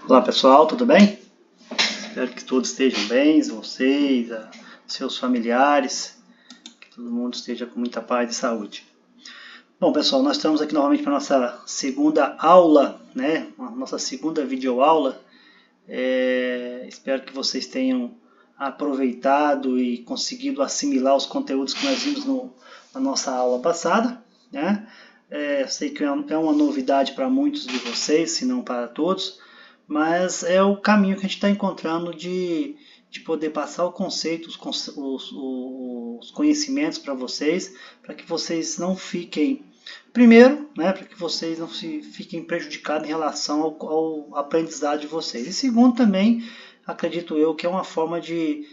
Olá pessoal, tudo bem? Espero que todos estejam bem, vocês, seus familiares, que todo mundo esteja com muita paz e saúde. Bom pessoal, nós estamos aqui novamente para a nossa segunda aula, né? A nossa segunda videoaula. Espero que vocês tenham aproveitado e conseguido assimilar os conteúdos que nós vimos na nossa aula passada, né? Sei que é uma novidade para muitos de vocês, se não para todos, mas é o caminho que a gente está encontrando de poder passar o conceito, os conhecimentos para vocês, para que vocês não fiquem, primeiro, né, para que vocês não fiquem prejudicados em relação ao aprendizado de vocês. E segundo, também, acredito eu, que é uma forma de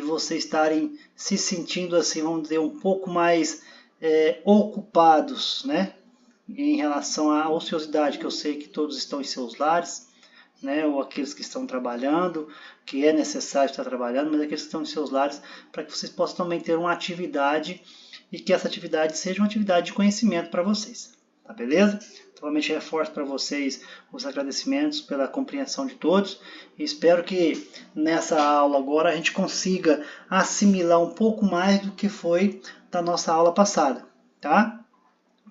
vocês estarem se sentindo assim, vamos dizer, um pouco mais ocupados, né, em relação à ociosidade, que eu sei que todos estão em seus lares, né, ou aqueles que estão trabalhando, que é necessário estar trabalhando, mas aqueles que estão em seus lares, para que vocês possam também ter uma atividade e que essa atividade seja uma atividade de conhecimento para vocês, tá beleza? Novamente reforço para vocês os agradecimentos pela compreensão de todos e espero que nessa aula agora a gente consiga assimilar um pouco mais do que foi da nossa aula passada, tá?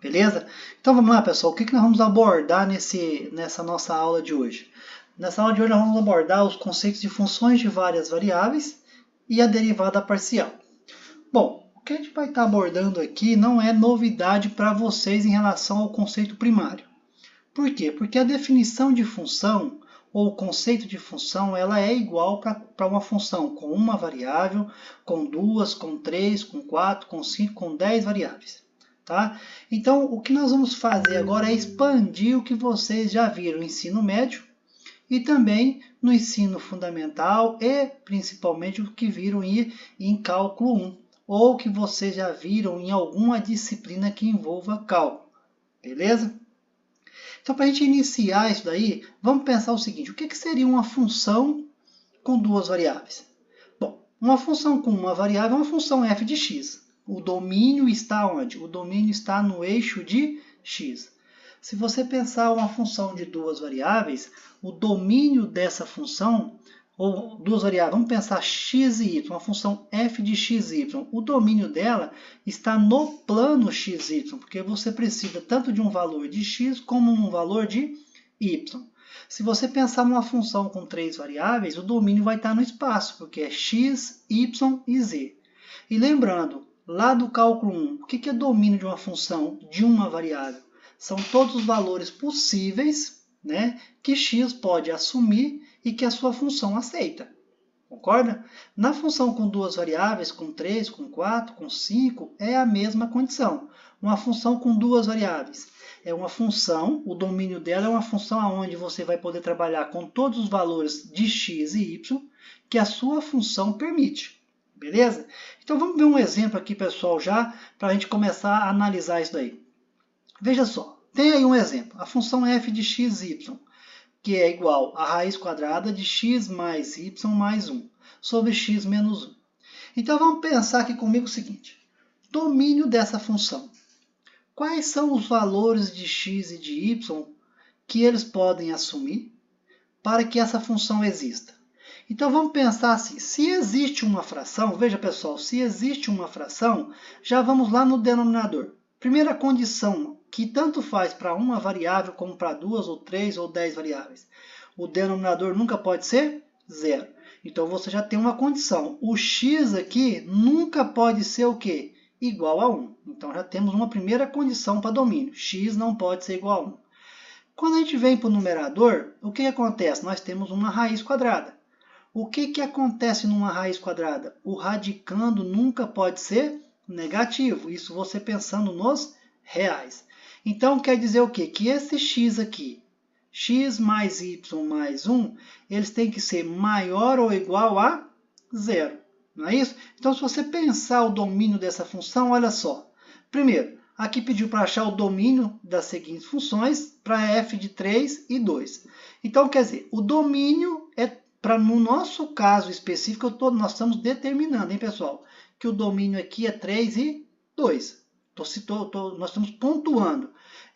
Beleza? Então vamos lá, pessoal. O que nós vamos abordar nessa nossa aula de hoje? Nessa aula de hoje nós vamos abordar os conceitos de funções de várias variáveis e a derivada parcial. Bom, o que a gente vai estar abordando aqui não é novidade para vocês em relação ao conceito primário. Por quê? Porque a definição de função ou o conceito de função ela é igual para uma função com uma variável, com duas, com três, com quatro, com cinco, com 10 variáveis. Tá? Então, o que nós vamos fazer agora é expandir o que vocês já viram no ensino médio e também no ensino fundamental e principalmente o que viram em cálculo 1 ou que vocês já viram em alguma disciplina que envolva cálculo. Beleza? Então, para a gente iniciar isso daí, vamos pensar o seguinte, o que seria uma função com duas variáveis? Bom, uma função com uma variável é uma função f de x. O domínio está onde? O domínio está no eixo de x. Se você pensar uma função de duas variáveis, o domínio dessa função, ou duas variáveis, vamos pensar x e y, uma função f de xy, o domínio dela está no plano xy, porque você precisa tanto de um valor de x como um valor de y. Se você pensar numa função com três variáveis, o domínio vai estar no espaço, porque é x, y e z. E lembrando, lá do cálculo 1, o que é domínio de uma função de uma variável? São todos os valores possíveis, né, que x pode assumir e que a sua função aceita. Concorda? Na função com duas variáveis, com 3, com 4, com 5, é a mesma condição. Uma função com duas variáveis é uma função, o domínio dela é uma função onde você vai poder trabalhar com todos os valores de x e y que a sua função permite. Beleza? Então vamos ver um exemplo aqui, pessoal, já para a gente começar a analisar isso daí. Veja só, tem aí um exemplo, a função f de xy, que é igual à raiz quadrada de x mais y mais 1, sobre x menos 1. Então vamos pensar aqui comigo o seguinte, domínio dessa função. Quais são os valores de x e de y que eles podem assumir para que essa função exista? Então vamos pensar assim, se existe uma fração, veja pessoal, se existe uma fração, já vamos lá no denominador. Primeira condição, que tanto faz para uma variável como para duas ou três ou 10 variáveis. O denominador nunca pode ser zero. Então você já tem uma condição. O x aqui nunca pode ser o quê? Igual a 1. Então já temos uma primeira condição para domínio. X não pode ser igual a 1. Quando a gente vem para o numerador, o que acontece? Nós temos uma raiz quadrada. O que acontece numa raiz quadrada? O radicando nunca pode ser negativo. Isso você pensando nos reais. Então, quer dizer o quê? Que esse x aqui, x mais y mais 1, eles têm que ser maior ou igual a zero. Não é isso? Então, se você pensar o domínio dessa função, olha só. Primeiro, aqui pediu para achar o domínio das seguintes funções para f de 3 e 2. Então, quer dizer, o domínio é no nosso caso específico, nós estamos determinando, hein, pessoal? Que o domínio aqui é 3 e 2. Nós estamos pontuando.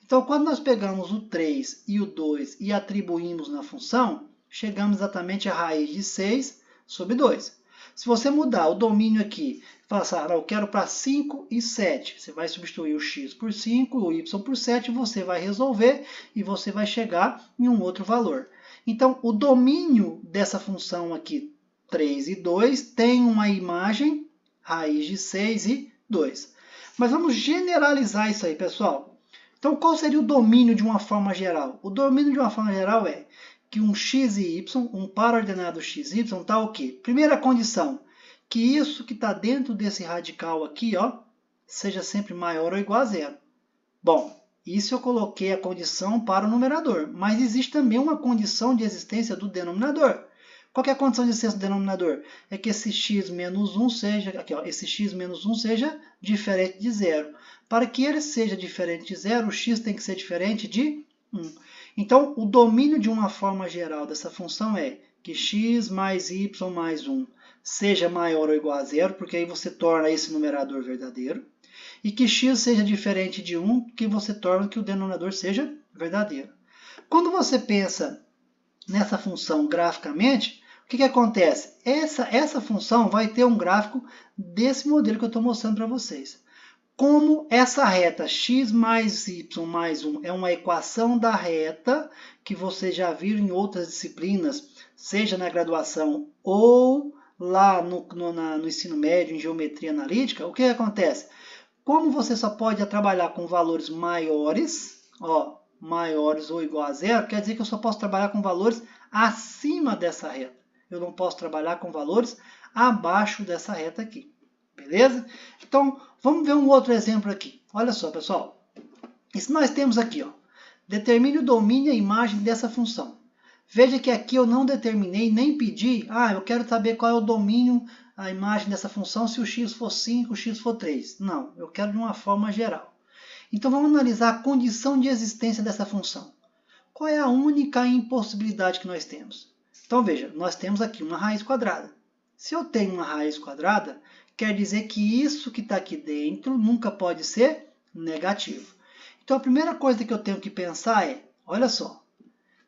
Então, quando nós pegamos o 3 e o 2 e atribuímos na função, chegamos exatamente à raiz de 6 sobre 2. Se você mudar o domínio aqui, falar assim, eu quero para 5 e 7, você vai substituir o x por 5, o y por 7, você vai resolver e você vai chegar em um outro valor. Então, o domínio dessa função aqui, 3 e 2, tem uma imagem, raiz de 6 e 2. Mas vamos generalizar isso aí, pessoal. Então, qual seria o domínio de uma forma geral? O domínio de uma forma geral é que um x e y, um par ordenado x e y, está o quê? Primeira condição, que isso que está dentro desse radical aqui, ó, seja sempre maior ou igual a zero. Bom, isso eu coloquei a condição para o numerador, mas existe também uma condição de existência do denominador. Qual é a condição de existência do denominador? É que esse x menos 1 seja, aqui, ó, esse x menos 1 seja diferente de zero. Para que ele seja diferente de zero, o x tem que ser diferente de 1. Então, o domínio de uma forma geral dessa função é que x mais y mais 1 seja maior ou igual a zero, porque aí você torna esse numerador verdadeiro, e que x seja diferente de 1, que você torna que o denominador seja verdadeiro. Quando você pensa nessa função graficamente, o que acontece? Essa função vai ter um gráfico desse modelo que eu estou mostrando para vocês. Como essa reta x mais y mais 1 é uma equação da reta, que vocês já viram em outras disciplinas, seja na graduação ou lá no ensino médio, em geometria analítica, o que acontece? Como você só pode trabalhar com valores maiores, ó, maiores ou igual a zero, quer dizer que eu só posso trabalhar com valores acima dessa reta. Eu não posso trabalhar com valores abaixo dessa reta aqui. Beleza? Então, vamos ver um outro exemplo aqui. Olha só, pessoal. Isso nós temos aqui, ó. Determine o domínio e a imagem dessa função. Veja que aqui eu não determinei nem pedi, eu quero saber qual é o domínio, a imagem dessa função, se o x for 5, o x for 3. Não, eu quero de uma forma geral. Então, vamos analisar a condição de existência dessa função. Qual é a única impossibilidade que nós temos? Então, veja, nós temos aqui uma raiz quadrada. Se eu tenho uma raiz quadrada, quer dizer que isso que está aqui dentro nunca pode ser negativo. Então, a primeira coisa que eu tenho que pensar é, olha só,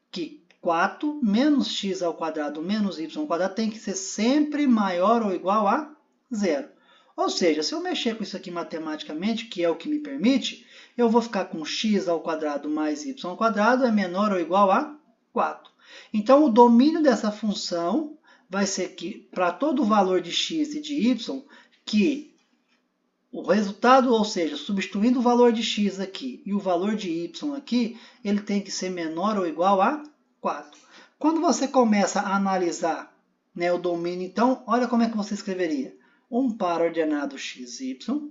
que 4 menos x ao quadrado menos y ao quadrado tem que ser sempre maior ou igual a zero. Ou seja, se eu mexer com isso aqui matematicamente, que é o que me permite, eu vou ficar com x ao quadrado mais y ao quadrado é menor ou igual a 4. Então, o domínio dessa função vai ser que, para todo valor de x e de y, que o resultado, ou seja, substituindo o valor de x aqui e o valor de y aqui, ele tem que ser menor ou igual a 4. Quando você começa a analisar, né, o domínio, então, olha como é que você escreveria. Um par ordenado x, y,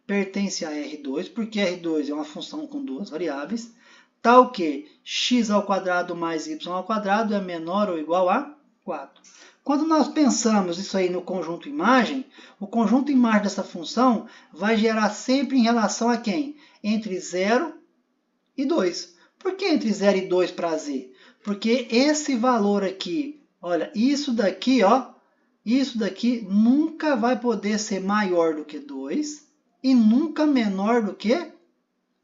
pertence a R2, porque R2 é uma função com duas variáveis, tal que x ao quadrado mais y ao quadrado é menor ou igual a 4. Quando nós pensamos isso aí no conjunto imagem, o conjunto imagem dessa função vai gerar sempre em relação a quem? Entre 0 e 2. Por que entre 0 e 2 para z? Porque esse valor aqui, olha, isso daqui, ó, isso daqui nunca vai poder ser maior do que 2 e nunca menor do que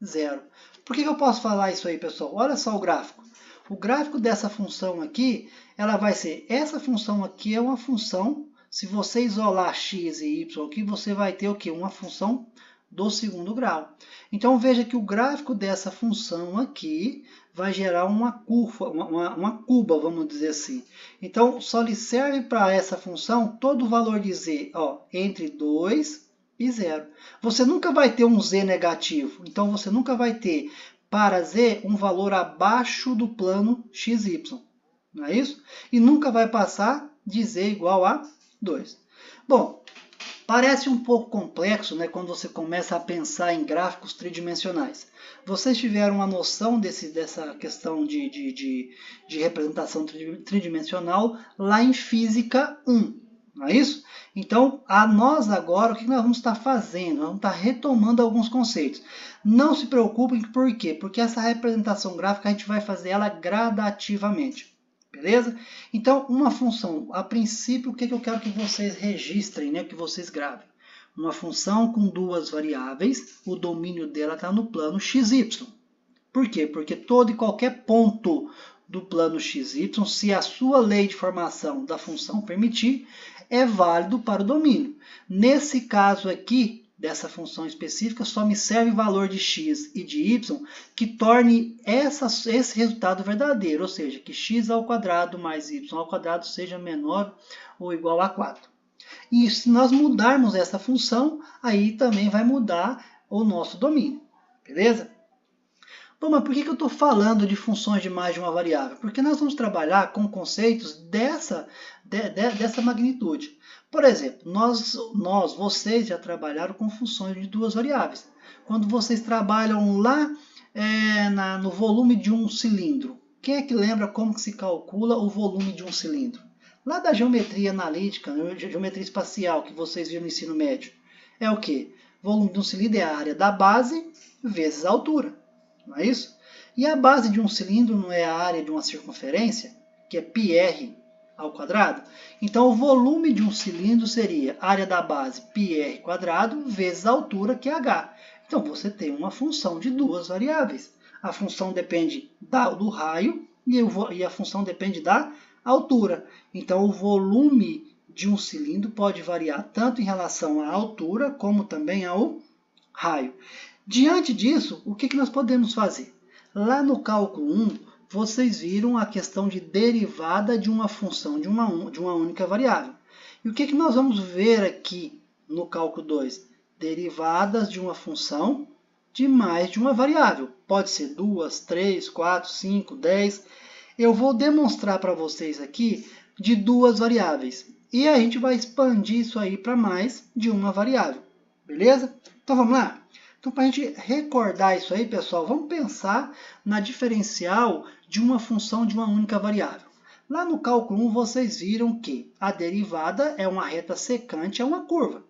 0. Por que eu posso falar isso aí, pessoal? Olha só o gráfico. O gráfico dessa função aqui, ela vai ser, essa função aqui é uma função, se você isolar x e y aqui, você vai ter o quê? Uma função do segundo grau. Então, veja que o gráfico dessa função aqui vai gerar uma curva, uma cuba, vamos dizer assim. Então, só lhe serve para essa função todo o valor de z, ó, entre 2 e 0. Você nunca vai ter um z negativo, então você nunca vai ter para z um valor abaixo do plano xy, não é isso? E nunca vai passar de z igual a 2. Bom, parece um pouco complexo, né, quando você começa a pensar em gráficos tridimensionais. Vocês tiveram uma noção dessa questão de representação tridimensional lá em Física 1, não é isso? Então, a nós agora, o que nós vamos estar fazendo? Nós vamos estar retomando alguns conceitos. Não se preocupem, por quê? Porque essa representação gráfica a gente vai fazer ela gradativamente. Beleza? Então, uma função, a princípio, o que eu quero que vocês registrem, né? Que vocês gravem? Uma função com duas variáveis, o domínio dela está no plano xy. Por quê? Porque todo e qualquer ponto do plano XY, se a sua lei de formação da função permitir, é válido para o domínio. Nesse caso aqui, dessa função específica, só me serve valor de x e de y que torne esse resultado verdadeiro, ou seja, que x ao quadrado mais y ao quadrado seja menor ou igual a 4. E se nós mudarmos essa função, aí também vai mudar o nosso domínio, beleza? Bom, mas por que eu estou falando de funções de mais de uma variável? Porque nós vamos trabalhar com conceitos dessa magnitude. Por exemplo, vocês já trabalharam com funções de duas variáveis. Quando vocês trabalham lá no volume de um cilindro, quem é que lembra como que se calcula o volume de um cilindro? Lá da geometria analítica, geometria espacial que vocês viram no ensino médio, é o quê? O volume de um cilindro é a área da base vezes a altura. Não é isso? E a base de um cilindro não é a área de uma circunferência, que é πr ao quadrado? Então, o volume de um cilindro seria a área da base πr quadrado vezes a altura, que é h. Então, você tem uma função de duas variáveis. A função depende do raio e a função depende da altura. Então, o volume de um cilindro pode variar tanto em relação à altura como também ao raio. Diante disso, o que nós podemos fazer? Lá no cálculo 1, vocês viram a questão de derivada de uma função de uma única variável. E o que nós vamos ver aqui no cálculo 2? Derivadas de uma função de mais de uma variável. Pode ser 2, 3, 4, 5, 10. Eu vou demonstrar para vocês aqui de duas variáveis. E a gente vai expandir isso aí para mais de uma variável. Beleza? Então vamos lá? Então, para a gente recordar isso aí, pessoal, vamos pensar na diferencial de uma função de uma única variável. Lá no cálculo 1, vocês viram que a derivada é uma reta secante a uma curva.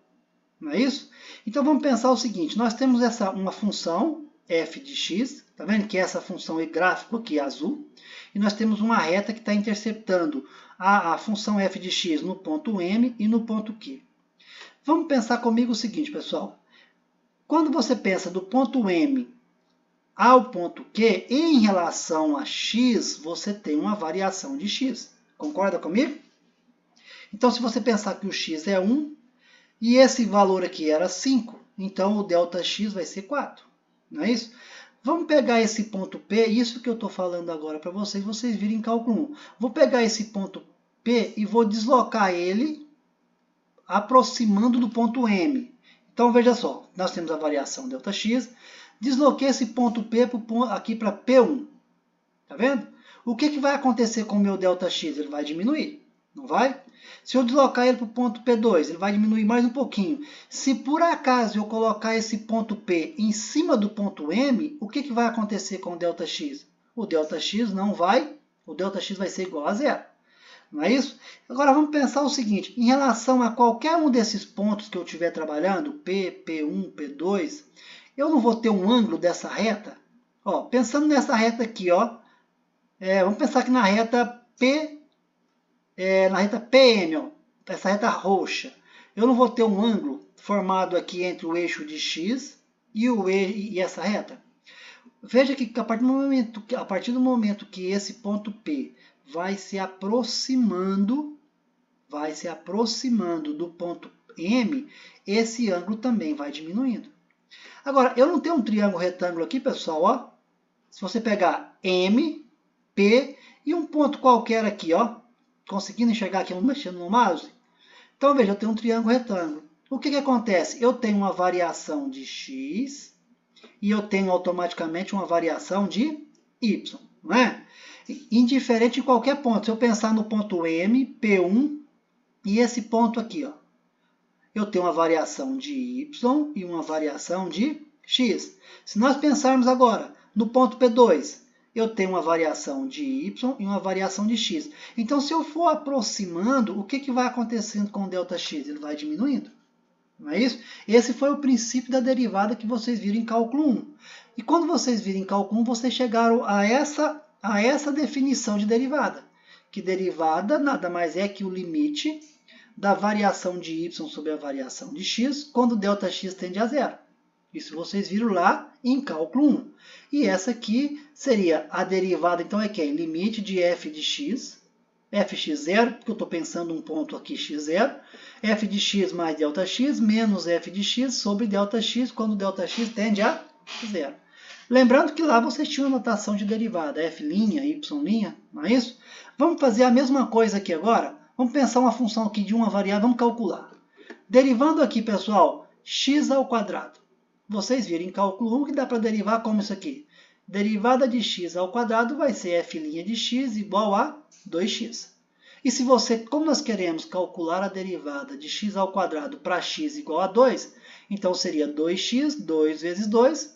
Não é isso? Então, vamos pensar o seguinte. Nós temos uma função f de x, tá vendo que essa função é gráfico aqui, azul. E nós temos uma reta que está interceptando a função f de x no ponto M e no ponto Q. Vamos pensar comigo o seguinte, pessoal. Quando você pensa do ponto M ao ponto Q, em relação a x, você tem uma variação de x. Concorda comigo? Então, se você pensar que o x é 1 e esse valor aqui era 5, então o ΔX vai ser 4. Não é isso? Vamos pegar esse ponto P, isso que eu estou falando agora para vocês virem em cálculo 1. Vou pegar esse ponto P e vou deslocar ele aproximando do ponto M. Então, veja só, nós temos a variação ΔX, desloquei esse ponto P aqui para P1. Tá vendo? O que vai acontecer com o meu ΔX? Ele vai diminuir, não vai? Se eu deslocar ele para o ponto P2, ele vai diminuir mais um pouquinho. Se por acaso eu colocar esse ponto P em cima do ponto M, o que vai acontecer com o ΔX? O ΔX não vai, o ΔX vai ser igual a zero. Não é isso? Agora vamos pensar o seguinte, em relação a qualquer um desses pontos que eu estiver trabalhando, P, P1, P2, eu não vou ter um ângulo dessa reta? Ó, pensando nessa reta aqui, ó, vamos pensar aqui na reta PM, ó, essa reta roxa. Eu não vou ter um ângulo formado aqui entre o eixo de X e essa reta? Veja que a partir do momento que esse ponto P vai se aproximando do ponto M, esse ângulo também vai diminuindo. Agora, eu não tenho um triângulo retângulo aqui, pessoal, ó. Se você pegar M, P e um ponto qualquer aqui, ó, conseguindo enxergar aqui mexendo no mouse? Então, veja, eu tenho um triângulo retângulo. O que acontece? Eu tenho uma variação de X e eu tenho automaticamente uma variação de Y, não é? Indiferente de qualquer ponto. Se eu pensar no ponto M, P1 e esse ponto aqui, ó, eu tenho uma variação de Y e uma variação de X. Se nós pensarmos agora no ponto P2, eu tenho uma variação de Y e uma variação de X. Então, se eu for aproximando, o que vai acontecendo com o ΔX? Ele vai diminuindo. Não é isso? Esse foi o princípio da derivada que vocês viram em cálculo 1. E quando vocês viram em cálculo 1, vocês chegaram a essa definição de derivada. Que derivada nada mais é que o limite da variação de y sobre a variação de x quando ΔX tende a zero. Isso vocês viram lá em cálculo 1. E essa aqui seria a derivada, então é que é limite de f de x, fx0, porque eu estou pensando um ponto aqui x0, f de x mais ΔX menos f de x sobre ΔX, quando ΔX tende a 0. Lembrando que lá vocês tinham a notação de derivada, f', y', não é isso? Vamos fazer a mesma coisa aqui agora. Vamos pensar uma função aqui de uma variável, vamos calcular. Derivando aqui, pessoal, x ao quadrado. Vocês viram em cálculo 1 que dá para derivar como isso aqui. Derivada de x ao quadrado vai ser f' de x igual a 2x. E se você, como nós queremos calcular a derivada de x ao quadrado para x igual a 2, então seria 2x, 2 vezes 2,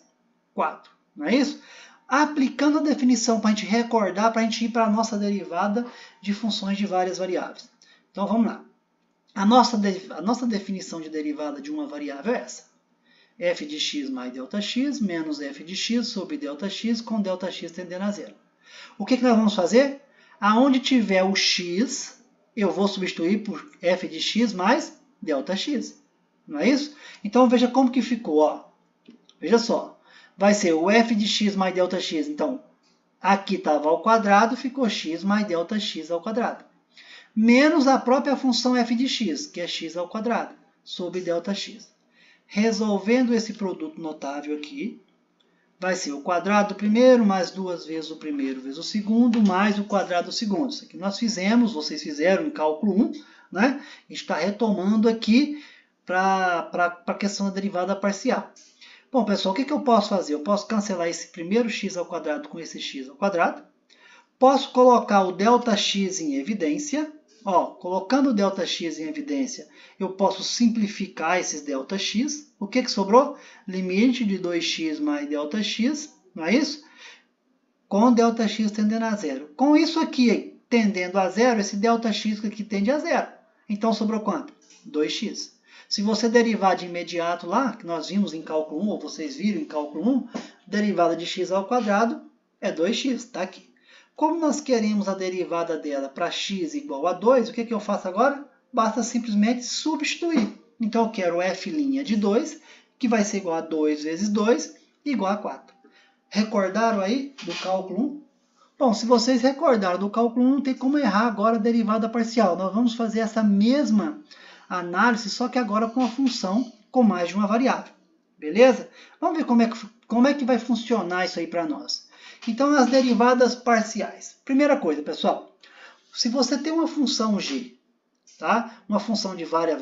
4. Não é isso? Aplicando a definição para a gente recordar, para a gente ir para a nossa derivada de funções de várias variáveis. Então vamos lá. A nossa definição de derivada de uma variável é essa. F de x mais ΔX menos f de x sobre ΔX com ΔX tendendo a 0. O que nós vamos fazer? Aonde tiver o x, eu vou substituir por f de x mais ΔX. Não é isso? Então veja como que ficou. Ó. Veja só. Vai ser o f de x mais ΔX. Então, aqui estava ao quadrado, ficou x mais ΔX ao quadrado. Menos a própria função f de x, que é x ao quadrado, sobre ΔX. Resolvendo esse produto notável aqui, vai ser o quadrado do primeiro mais 2 vezes o primeiro vezes o segundo, mais o quadrado do segundo. Isso aqui nós fizemos, vocês fizeram em cálculo 1, né? A gente está retomando aqui para a questão da derivada parcial. Bom, pessoal, o que eu posso fazer? Eu posso cancelar esse primeiro x ao quadrado com esse x ao quadrado. Posso colocar o ΔX em evidência. Ó, colocando o ΔX em evidência, eu posso simplificar esses ΔX. O que sobrou? Limite de 2x mais ΔX, não é isso? Com ΔX tendendo a 0. Com isso aqui tendendo a 0, esse ΔX aqui tende a 0. Então sobrou quanto? 2x. Se você derivar de imediato lá, que nós vimos em cálculo 1, ou vocês viram em cálculo 1, derivada de x ao quadrado é 2x, está aqui. Como nós queremos a derivada dela para x igual a 2, o que eu faço agora? Basta simplesmente substituir. Então eu quero f' de 2, que vai ser igual a 2 vezes 2, igual a 4. Recordaram aí do cálculo 1? Bom, se vocês recordaram do cálculo 1, não tem como errar agora a derivada parcial. Nós vamos fazer essa mesma análise, só que agora com a função com mais de uma variável. Beleza? Vamos ver como é que vai funcionar isso aí para nós. Então, as derivadas parciais. Primeira coisa, pessoal, se você tem uma função g, tá? Uma função de várias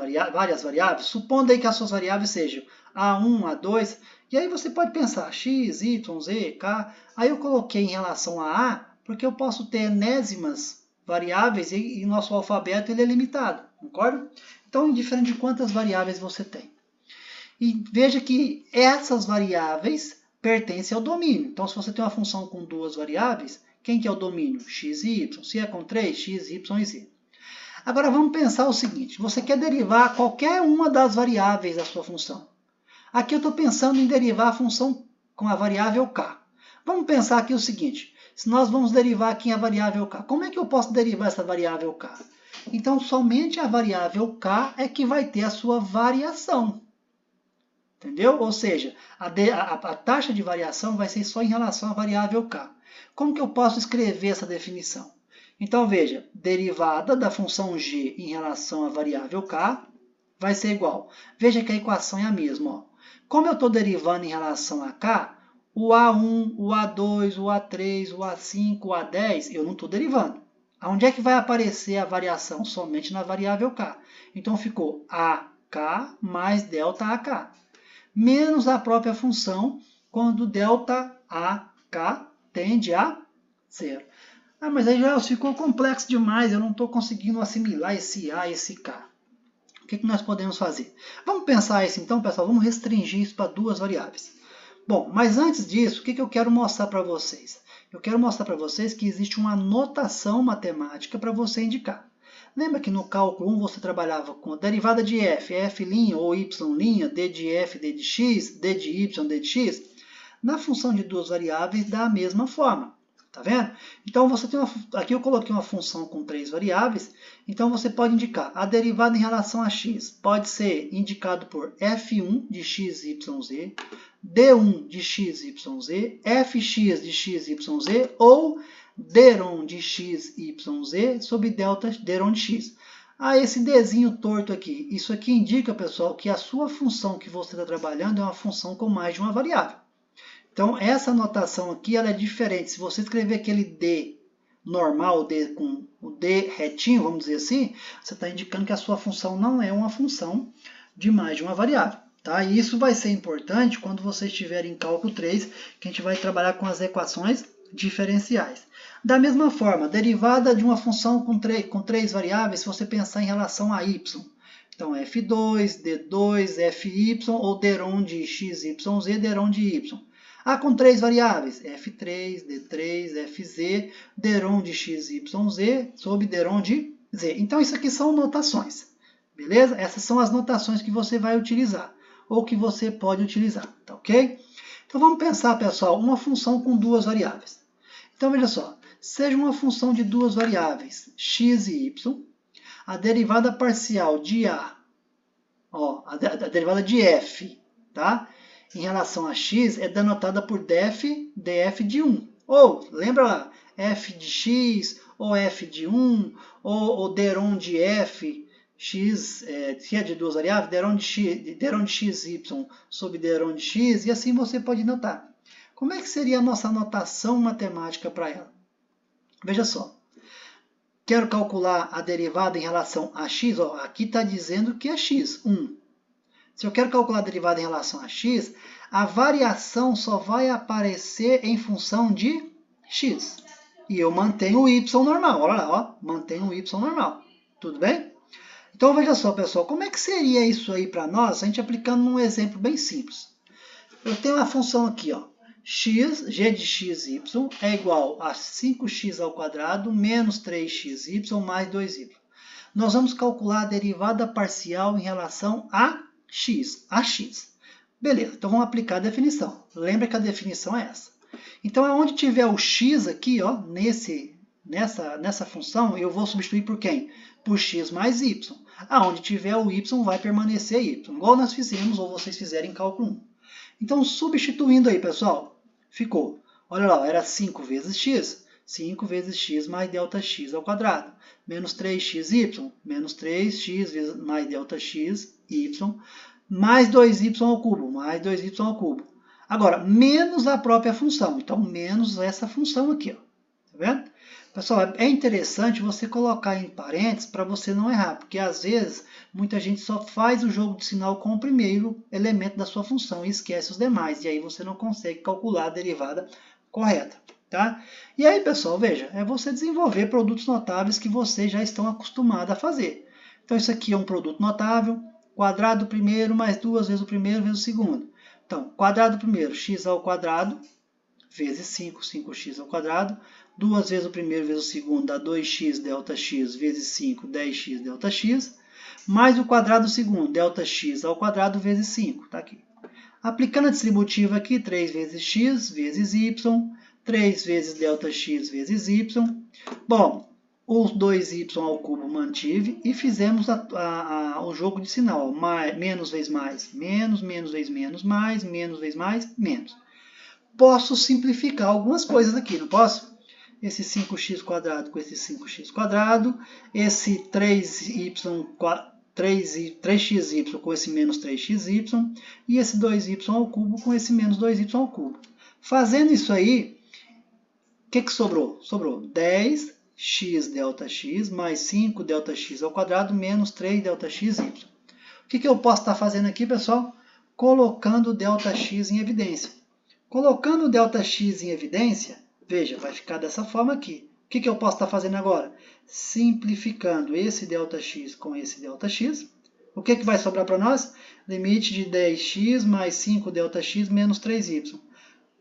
variáveis, supondo aí que as suas variáveis sejam a1, a2, e aí você pode pensar x, y, z, k. Aí eu coloquei em relação a a, porque eu posso ter enésimas variáveis e nosso alfabeto ele é limitado, concorda? Então, indiferente de quantas variáveis você tem. E veja que essas variáveis pertencem ao domínio. Então, se você tem uma função com duas variáveis, quem que é o domínio? X e y. Se é com 3, x, y e z. Agora, vamos pensar o seguinte. Você quer derivar qualquer uma das variáveis da sua função. Aqui eu estou pensando em derivar a função com a variável k. Vamos pensar aqui o seguinte. Se nós vamos derivar aqui a variável k, como é que eu posso derivar essa variável k? Então, somente a variável k é que vai ter a sua variação. Entendeu? Ou seja, a taxa de variação vai ser só em relação à variável k. Como que eu posso escrever essa definição? Então, veja, derivada da função g em relação à variável k vai ser igual. Veja que a equação é a mesma. Ó. Como eu estou derivando em relação a k, o A1, o A2, o A3, o A5, o A10, eu não estou derivando. Onde é que vai aparecer a variação? Somente na variável k. Então, ficou AK mais ΔAK. Menos a própria função, quando ΔAK tende a 0. Ah, mas aí já ficou complexo demais, eu não estou conseguindo assimilar esse A e esse K. O que nós podemos fazer? Vamos pensar isso então, pessoal, vamos restringir isso para duas variáveis. Bom, mas antes disso, o que eu quero mostrar para vocês? Eu quero mostrar para vocês que existe uma notação matemática para você indicar. Lembra que no cálculo 1 você trabalhava com a derivada de f, f' ou y', d de f, d de x, d de y, d de x? Na função de duas variáveis, da mesma forma. Tá vendo? Então você tem aqui eu coloquei uma função com 3 variáveis, então você pode indicar a derivada em relação a x. Pode ser indicado por f1 de x, y, z, d1 de x, y, z, fx de x, y, z ou deron de x, y, z sobre delta deron de x. Ah, esse Dzinho torto aqui, isso aqui indica, pessoal, que a sua função que você está trabalhando é uma função com mais de uma variável. Então, essa notação aqui ela é diferente. Se você escrever aquele D normal, o D com o D retinho, vamos dizer assim, você está indicando que a sua função não é uma função de mais de uma variável. Tá? E isso vai ser importante quando você estiver em cálculo 3, que a gente vai trabalhar com as equações diferenciais. Da mesma forma, derivada de uma função com três variáveis, se você pensar em relação a y. Então, f2, d2, fy ou deron de x, y, z, deron de y. Ah, com 3 variáveis, f3, d3, fz, deron de x, y, z, sobre deron de z. Então, isso aqui são notações, beleza? Essas são as notações que você vai utilizar, ou que você pode utilizar, tá ok? Então, vamos pensar, pessoal, uma função com 2 variáveis. Então, veja só, seja uma função de 2 variáveis, x e y, a derivada parcial de a, ó, a derivada de f, tá? Em relação a x é denotada por df de 1. Ou, lembra lá, f de x, ou f de 1, ou deron de f, x, que é de 2 variáveis, deron de x, y sobre deron de x, e assim você pode notar. Como é que seria a nossa notação matemática para ela? Veja só. Quero calcular a derivada em relação a x, ó, aqui está dizendo que é x, 1. Se eu quero calcular a derivada em relação a x, a variação só vai aparecer em função de x. E eu mantenho o y normal. Olha lá, ó, mantenho o y normal. Tudo bem? Então, veja só, pessoal, como é que seria isso aí para nós, a gente aplicando num exemplo bem simples. Eu tenho uma função aqui, ó, x, g de x, y, é igual a 5x ao quadrado menos 3xy mais 2y. Nós vamos calcular a derivada parcial em relação a x. Beleza, então vamos aplicar a definição. Lembra que a definição é essa. Então, onde tiver o x aqui, ó, nessa função, eu vou substituir por quem? Por x mais y. Aonde tiver o y, vai permanecer y, igual nós fizemos ou vocês fizerem em cálculo 1. Então, substituindo aí, pessoal, ficou, olha lá, era 5 vezes x, 5 vezes x mais delta x ao quadrado, menos 3xy, menos 3x mais delta x, y, mais 2y ao cubo, mais 2y ao cubo. Agora, menos a própria função, então menos essa função aqui, ó. Tá vendo? Pessoal, é interessante você colocar em parênteses para você não errar, porque às vezes muita gente só faz o jogo de sinal com o primeiro elemento da sua função e esquece os demais, e aí você não consegue calcular a derivada correta. Tá? E aí, pessoal, veja, é você desenvolver produtos notáveis que vocês já estão acostumados a fazer. Então, isso aqui é um produto notável, quadrado primeiro mais 2 vezes o primeiro vezes o segundo. Então, quadrado primeiro, x ao quadrado, vezes 5, 5x ao quadrado. 2 vezes o primeiro vezes o segundo dá 2x delta x vezes 5, 10x delta x. Mais o quadrado do segundo, delta x ao quadrado vezes 5. Tá aqui. Aplicando a distributiva aqui, 3 vezes x vezes y. 3 vezes delta x vezes y. Bom, os 2y ao cubo mantive e fizemos o jogo de sinal. Menos vezes mais, menos, menos vezes menos, mais, menos vezes mais, menos. Posso simplificar algumas coisas aqui, não posso? Esse 5x quadrado com esse 5x quadrado, esse 3xy com esse menos 3xy e esse 2y ao cubo com esse menos 2y ao cubo. Fazendo isso aí, o que sobrou? Sobrou 10x delta x mais 5 delta x ao quadrado menos 3 delta xy. O que eu posso estar fazendo aqui, pessoal? Colocando o delta x em evidência. Colocando o delta x em evidência, veja, vai ficar dessa forma aqui. O que eu posso estar fazendo agora? Simplificando esse delta x com esse delta x. O que vai sobrar para nós? Limite de 10x mais 5 delta x menos 3y.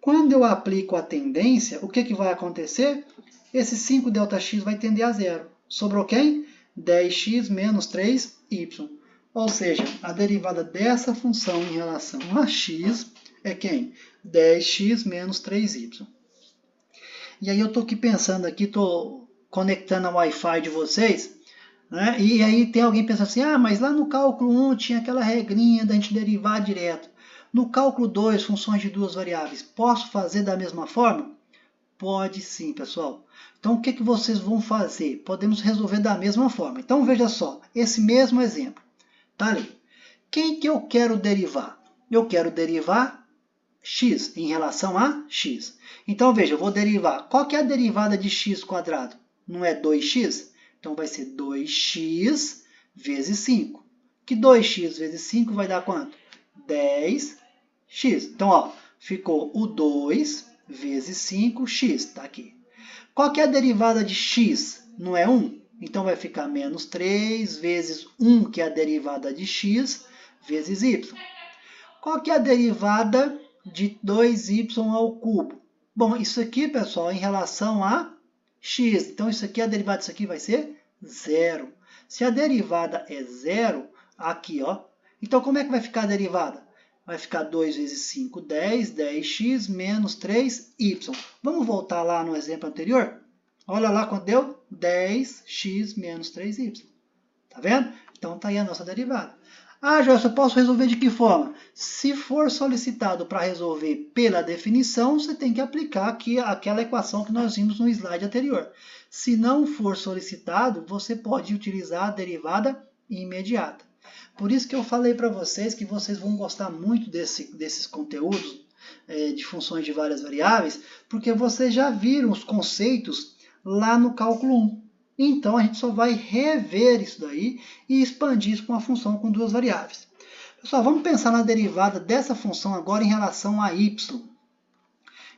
Quando eu aplico a tendência, o que vai acontecer? Esse 5 ΔX vai tender a zero. Sobrou quem? 10x menos 3y. Ou seja, a derivada dessa função em relação a x é quem? 10x menos 3y. E aí eu estou aqui pensando aqui, estou conectando a Wi-Fi de vocês, né? E aí tem alguém pensando assim, ah, mas lá no cálculo 1 tinha aquela regrinha da gente derivar direto. No cálculo 2, funções de duas variáveis, posso fazer da mesma forma? Pode sim, pessoal. Então, o que vocês vão fazer? Podemos resolver da mesma forma. Então, veja só, esse mesmo exemplo. Tá ali. Quem que eu quero derivar? Eu quero derivar x em relação a x. Então, veja, eu vou derivar. Qual que é a derivada de x quadrado? Não é 2x? Então, vai ser 2x vezes 5. Que 2x vezes 5 vai dar quanto? 10x. Então, ó, ficou o 2 vezes 5x, está aqui. Qual que é a derivada de x? Não é 1? Então, vai ficar menos 3 vezes 1, que é a derivada de x, vezes y. Qual que é a derivada de 2y ao cubo? Bom, isso aqui, pessoal, é em relação a x. Então, isso aqui, a derivada disso aqui vai ser 0. Se a derivada é 0, aqui, ó. Então, como é que vai ficar a derivada? Vai ficar 2 vezes 5, 10, 10x menos 3y. Vamos voltar lá no exemplo anterior? Olha lá quanto deu? 10x menos 3y. Tá vendo? Então, tá aí a nossa derivada. Ah, Joyce, eu posso resolver de que forma? Se for solicitado para resolver pela definição, você tem que aplicar aqui aquela equação que nós vimos no slide anterior. Se não for solicitado, você pode utilizar a derivada imediata. Por isso que eu falei para vocês que vocês vão gostar muito desses conteúdos de funções de várias variáveis, porque vocês já viram os conceitos lá no cálculo 1. Então, a gente só vai rever isso daí e expandir isso com uma função com duas variáveis. Pessoal, vamos pensar na derivada dessa função agora em relação a y.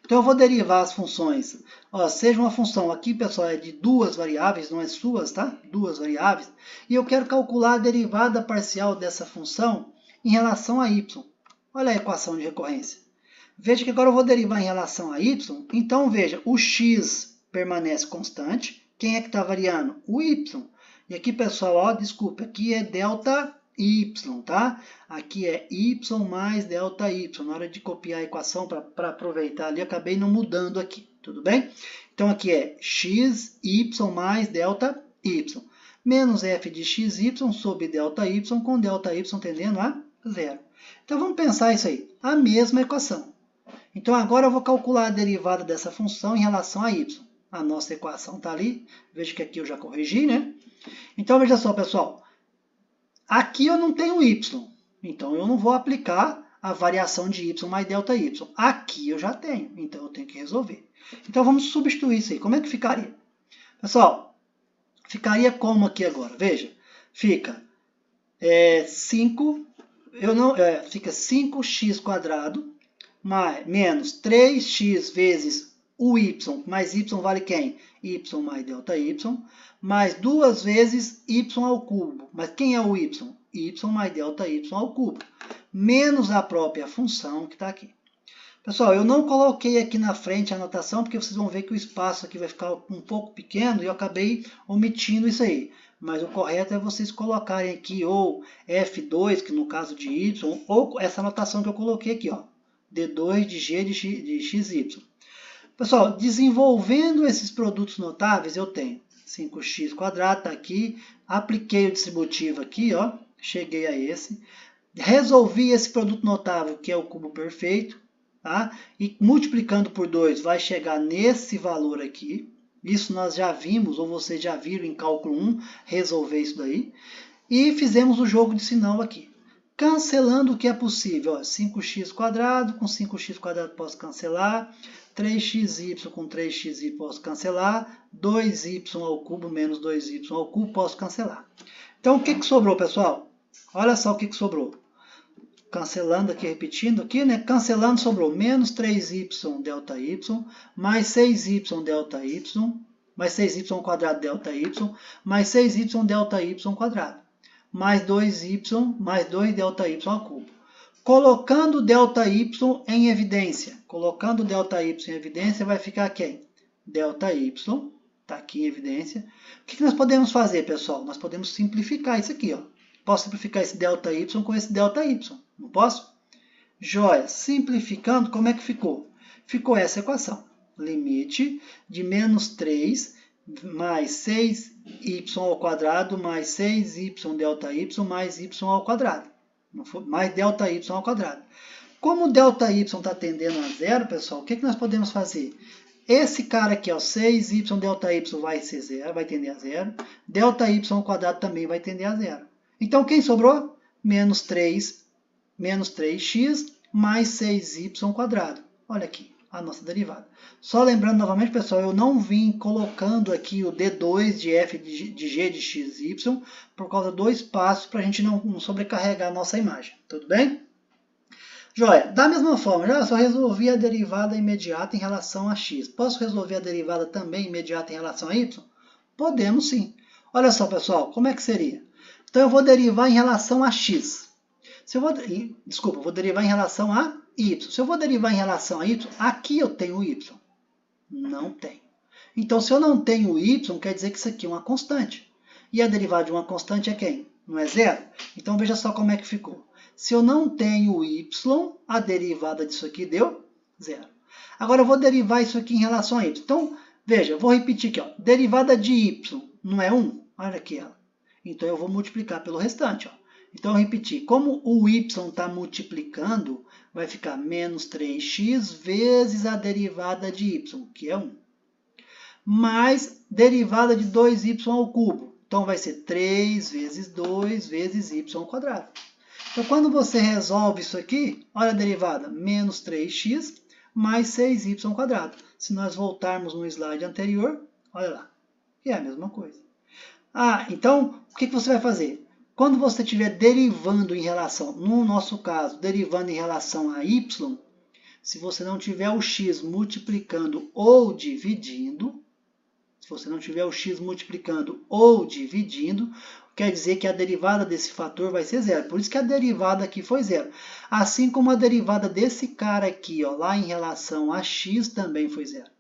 Então, eu vou derivar as funções. Ó, seja uma função, aqui, pessoal, é de duas variáveis, não é suas, tá? Duas variáveis. E eu quero calcular a derivada parcial dessa função em relação a y. Olha a equação de recorrência. Veja que agora eu vou derivar em relação a y. Então, veja, o x permanece constante. Quem é que está variando? O y. E aqui, pessoal, ó, desculpa, aqui é delta y, tá? Aqui é y mais delta y. Na hora de copiar a equação para aproveitar ali, acabei não mudando aqui, tudo bem? Então, aqui é x, y mais delta y. Menos f de xy sobre delta y, com delta y tendendo a 0. Então, vamos pensar isso aí. A mesma equação. Então, agora eu vou calcular a derivada dessa função em relação a y. A nossa equação está ali. Veja que aqui eu já corrigi, né? Então, veja só, pessoal. Aqui eu não tenho y. Então, eu não vou aplicar a variação de y mais delta y. Aqui eu já tenho. Então, eu tenho que resolver. Então, vamos substituir isso aí. Como é que ficaria? Pessoal, ficaria como aqui agora? Veja. Fica 5... fica 5x quadrado menos 3x vezes o y, mais y vale quem? Y mais delta y, mais 2 vezes y ao cubo. Mas quem é o y? Y mais delta y ao cubo, menos a própria função que está aqui. Pessoal, eu não coloquei aqui na frente a anotação, porque vocês vão ver que o espaço aqui vai ficar um pouco pequeno, e eu acabei omitindo isso aí. Mas o correto é vocês colocarem aqui ou F2, que no caso de y, ou essa anotação que eu coloquei aqui, ó, D2 de G de XY. Pessoal, desenvolvendo esses produtos notáveis, eu tenho 5x quadrado, está aqui, apliquei o distributivo aqui, ó, cheguei a esse, resolvi esse produto notável, que é o cubo perfeito, tá? E multiplicando por 2 vai chegar nesse valor aqui. Isso nós já vimos, ou vocês já viram em cálculo 1, resolver isso daí. E fizemos o jogo de sinal aqui. Cancelando o que é possível, ó, 5x quadrado, com 5x quadrado posso cancelar, 3xy com 3xy posso cancelar, 2y ao cubo menos 2y ao cubo posso cancelar. Então, o que sobrou, pessoal? Olha só o que sobrou. Cancelando aqui, repetindo aqui, né? Cancelando, sobrou menos 3y delta y, mais 6y delta y, mais 6y quadrado delta y, mais 6y delta y quadrado, mais 2y, mais 2 delta y ao cubo. Colocando delta y em evidência. Colocando delta y em evidência, vai ficar quem? Delta y, está aqui em evidência. O que nós podemos fazer, pessoal? Nós podemos simplificar isso aqui, ó. Posso simplificar esse delta y com esse delta y. Não posso? Joia. Simplificando, como é que ficou? Ficou essa equação. limite de menos 3 mais 6y ao quadrado mais 6y delta y mais y ao quadrado. Mais delta y ao quadrado. Como o delta y está tendendo a zero, pessoal, o que nós podemos fazer? Esse cara aqui, ó, 6y delta y vai ser zero, vai tender a zero. Delta y ao quadrado também vai tender a zero. Então, quem sobrou? Menos 3x mais 6y ao quadrado. Olha aqui a nossa derivada. Só lembrando novamente, pessoal, eu não vim colocando aqui o D2 de f de g de x, y, por causa do espaço, para a gente não sobrecarregar a nossa imagem. Tudo bem? Joia, da mesma forma, já só resolvi a derivada imediata em relação a x. Posso resolver a derivada também imediata em relação a y? Podemos sim. Olha só, pessoal, como é que seria? Então eu vou derivar em relação a x. Se eu vou, desculpa, eu vou derivar em relação a y. Se eu vou derivar em relação a y, aqui eu tenho y. Não tenho. Então, se eu não tenho y, quer dizer que isso aqui é uma constante. E a derivada de uma constante é quem? Não é zero? Então, veja só como é que ficou. Se eu não tenho y, a derivada disso aqui deu zero. Agora, eu vou derivar isso aqui em relação a y. Então, veja, eu vou repetir aqui. Ó, derivada de y não é 1? Olha aqui ela. Então, eu vou multiplicar pelo restante. Ó. Então, eu repeti. Como o y está multiplicando, vai ficar menos 3x vezes a derivada de y, que é 1. Mais derivada de 2y ao cubo. Então, vai ser 3 vezes 2 vezes y ao quadrado. Então, quando você resolve isso aqui, olha a derivada, menos 3x mais 6y ao quadrado. Se nós voltarmos no slide anterior, olha lá, que é a mesma coisa. Então, o que você vai fazer? Quando você estiver derivando em relação, no nosso caso, derivando em relação a y, se você não tiver o x multiplicando ou dividindo, quer dizer que a derivada desse fator vai ser zero. Por isso que a derivada aqui foi zero. Assim como a derivada desse cara aqui, ó, lá em relação a x, também foi zero.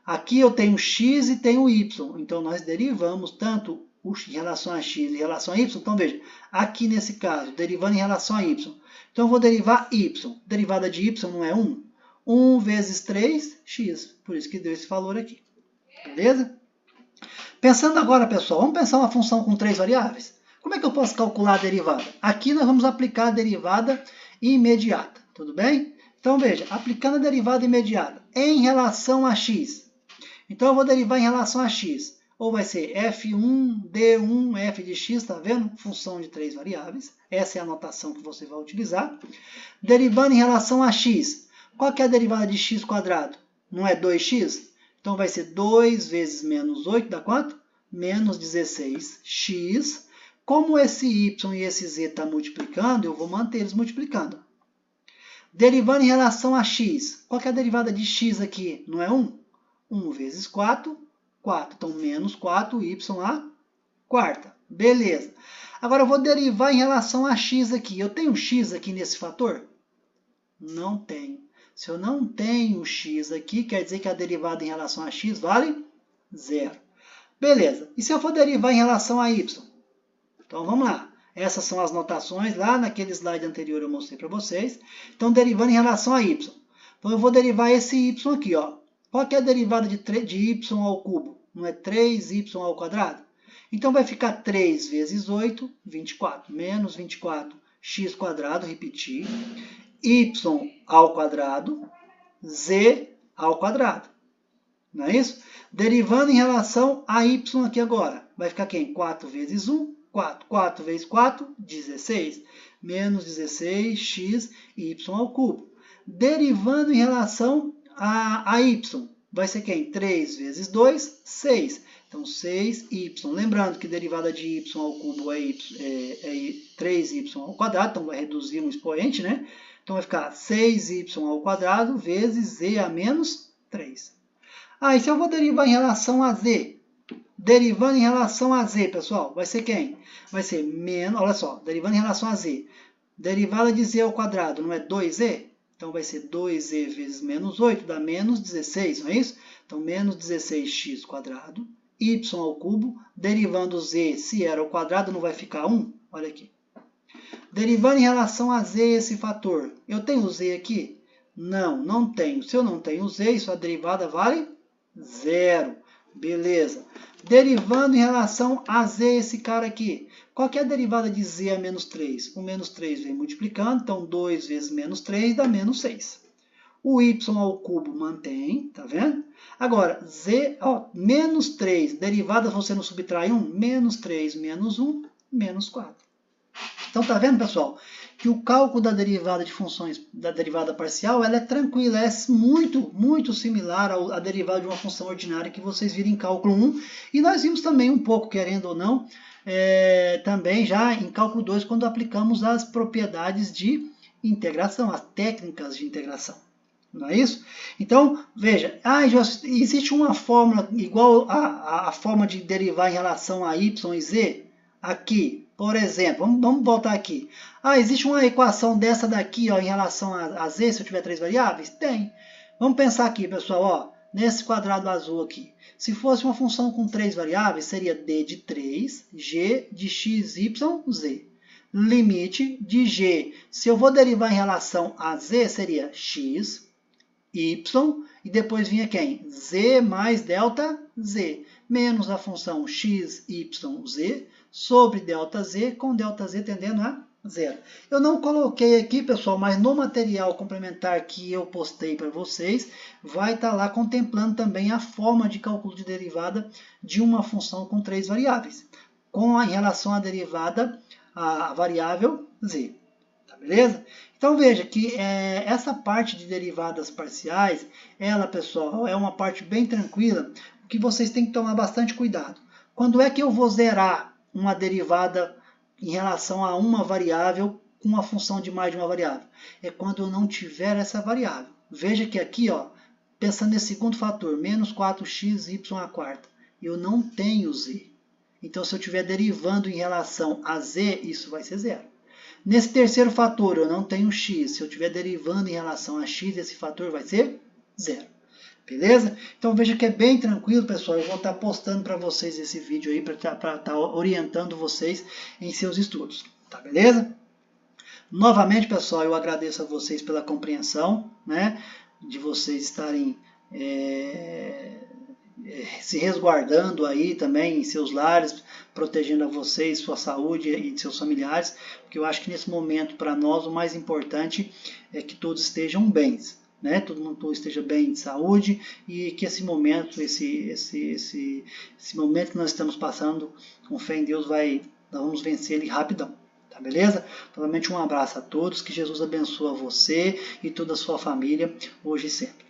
Aqui eu tenho x e tenho y. Então, nós derivamos tanto em relação a x e em relação a y. Então, veja, aqui nesse caso, derivando em relação a y. Então, eu vou derivar y. Derivada de y não é 1? 1 vezes 3x. Por isso que deu esse valor aqui. Beleza? Pensando agora, pessoal, vamos pensar uma função com 3 variáveis? Como é que eu posso calcular a derivada? Aqui nós vamos aplicar a derivada imediata. Tudo bem? Então, veja, aplicando a derivada imediata em relação a x. Então, eu vou derivar em relação a x. Ou vai ser f1, d1, f de x, tá vendo? Função de 3 variáveis. Essa é a notação que você vai utilizar. Derivando em relação a x. Qual que é a derivada de x quadrado? Não é 2x? Então, vai ser 2 vezes menos 8, dá quanto? Menos 16x. Como esse y e esse z está multiplicando, eu vou manter eles multiplicando. Derivando em relação a x. Qual que é a derivada de x aqui? Não é 1? 1 vezes 4, 4. Então, menos 4y a quarta. Beleza. Agora, eu vou derivar em relação a x aqui. Eu tenho x aqui nesse fator? Não tenho. Se eu não tenho x aqui, quer dizer que a derivada em relação a x vale zero. Beleza. E se eu for derivar em relação a y? Então, vamos lá. Essas são as notações. Lá naquele slide anterior eu mostrei para vocês. Então, derivando em relação a y. Então, eu vou derivar esse y aqui, ó. Qual que é a derivada de y ao cubo? Não é 3y ao quadrado? Então, vai ficar 3 vezes 8, 24. Menos 24x quadrado, repetir. Y ao quadrado, z ao quadrado. Não é isso? Derivando em relação a y aqui agora. Vai ficar quem? 4 vezes 1, 4. 4 vezes 4, 16. Menos 16x y ao cubo. Derivando em relação a y. Vai ser quem? 3 vezes 2, 6. Então, 6y. Lembrando que derivada de y ao cubo é 3y ao quadrado. Então, vai reduzir um expoente, né? Então, vai ficar 6y ao quadrado vezes z a menos 3. E se eu vou derivar em relação a z? Derivando em relação a z, pessoal, vai ser quem? Vai ser menos, olha só, derivando em relação a z. Derivada de z ao quadrado não é 2z? Então, vai ser 2z vezes menos 8, dá menos 16, não é isso? Então, menos 16x quadrado, y ao cubo, derivando z, se era ao quadrado, não vai ficar 1? Olha aqui. Derivando em relação a z esse fator, eu tenho z aqui? Não, não tenho. Se eu não tenho z, isso a derivada vale 0. Beleza. Derivando em relação a z, esse cara aqui. Qual que é a derivada de z a menos 3? O menos 3 vem multiplicando, então 2 vezes menos 3 dá menos 6. O y ao cubo mantém, tá vendo? Agora, z, ó, menos 3, derivada você não subtrai 1, menos 3 menos 1, menos 4. Então, tá vendo, pessoal? Que o cálculo da derivada de funções, da derivada parcial, ela é tranquila, é muito similar à derivada de uma função ordinária que vocês viram em cálculo 1. E nós vimos também um pouco, querendo ou não, também já em cálculo 2, quando aplicamos as propriedades de integração, as técnicas de integração. Não é isso? Então, veja, existe uma fórmula igual a forma de derivar em relação a y e z? Aqui, por exemplo, vamos voltar aqui. Existe uma equação dessa daqui ó, em relação a z, se eu tiver 3 variáveis? Tem. Vamos pensar aqui, pessoal, ó, nesse quadrado azul aqui. Se fosse uma função com 3 variáveis, seria d de 3, g de x, y, z. Limite de g, se eu vou derivar em relação a z, seria x, y, e depois vinha quem? Z mais delta z, menos a função x, y, z, sobre delta z, com delta z tendendo a 0. Eu não coloquei aqui, pessoal, mas no material complementar que eu postei para vocês, vai estar lá contemplando também a forma de cálculo de derivada de uma função com 3 variáveis, em relação à derivada, a variável z. Tá, beleza? Então veja que essa parte de derivadas parciais, ela, pessoal, é uma parte bem tranquila, que vocês têm que tomar bastante cuidado. Quando é que eu vou zerar uma derivada em relação a uma variável com uma função de mais de uma variável? É quando eu não tiver essa variável. Veja que aqui, ó, pensando nesse segundo fator, menos 4x, y à quarta, eu não tenho z. Então, se eu estiver derivando em relação a z, isso vai ser zero. Nesse terceiro fator, eu não tenho x. Se eu estiver derivando em relação a x, esse fator vai ser zero. Beleza? Então veja que é bem tranquilo, pessoal. Eu vou estar postando para vocês esse vídeo aí, para estar orientando vocês em seus estudos. Tá beleza? Novamente, pessoal, eu agradeço a vocês pela compreensão, né? De vocês estarem se resguardando aí também em seus lares, protegendo a vocês, sua saúde e de seus familiares, porque eu acho que nesse momento, para nós, o mais importante é que todos estejam bem, né? Todo mundo esteja bem de saúde e que esse momento, esse momento que nós estamos passando, com fé em Deus, nós vamos vencer ele rapidão. Tá, beleza? Novamente um abraço a todos, que Jesus abençoe você e toda a sua família, hoje e sempre.